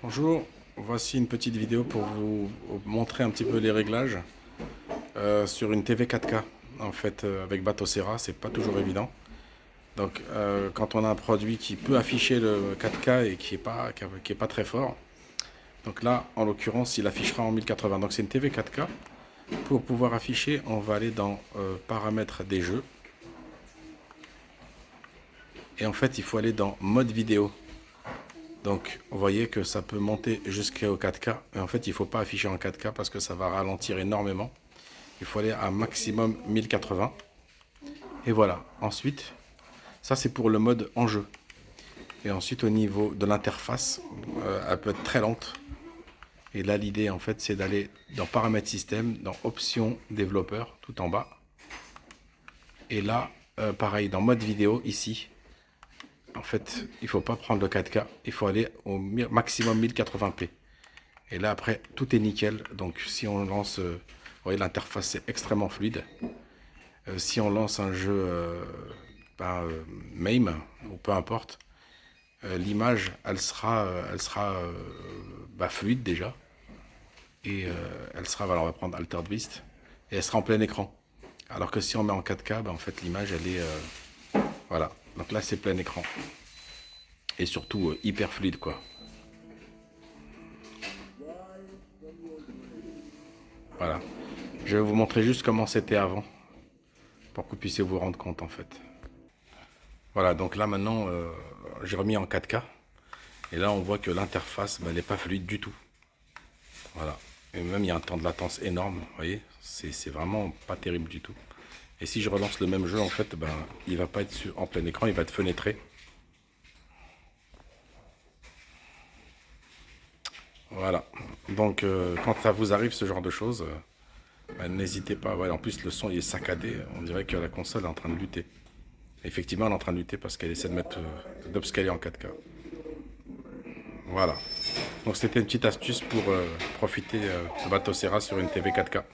Bonjour, voici une petite vidéo pour vous montrer un petit peu les réglages sur une TV 4K. En fait, avec Batocera, c'est pas toujours évident. Donc, quand on a un produit qui peut afficher le 4K et qui est pas très fort, donc là, en l'occurrence, il affichera en 1080. Donc, c'est une TV 4K. Pour pouvoir afficher, on va aller dans paramètres des jeux. Et en fait, il faut aller dans mode vidéo. Donc, vous voyez que ça peut monter jusqu'au 4K. Et en fait, il ne faut pas afficher en 4K parce que ça va ralentir énormément. Il faut aller à maximum 1080. Et voilà. Ensuite, ça c'est pour le mode en jeu. Et ensuite, au niveau de l'interface, elle peut être très lente. Et là, l'idée, en fait, c'est d'aller dans paramètres système, dans options développeur, tout en bas. Et là, pareil, dans mode vidéo, ici. En fait, il ne faut pas prendre le 4K, il faut aller au maximum 1080p. Et là, après, tout est nickel. Donc, si on lance, vous voyez, l'interface est extrêmement fluide. Si on lance un jeu MAME, ou peu importe, l'image, elle sera fluide déjà. Et elle sera, voilà, on va prendre Altered Beast, et elle sera en plein écran. Alors que si on met en 4K, en fait, l'image, elle est... voilà. Donc là, c'est plein écran. Et surtout, hyper fluide, quoi. Voilà. Je vais vous montrer juste comment c'était avant, pour que vous puissiez vous rendre compte, en fait. Voilà, donc là, maintenant, j'ai remis en 4K. Et là, on voit que l'interface, elle n'est pas fluide du tout. Voilà. Et même, il y a un temps de latence énorme, vous voyez. C'est vraiment pas terrible du tout. Et si je relance le même jeu, en fait, il va pas être en plein écran, il va être fenêtré. Voilà. Donc, quand ça vous arrive, ce genre de choses, n'hésitez pas. Ouais, en plus, le son il est saccadé. On dirait que la console est en train de lutter. Effectivement, elle est en train de lutter parce qu'elle essaie de mettre d'upscaler en 4K. Voilà. Donc, c'était une petite astuce pour profiter de Batocera sur une TV 4K.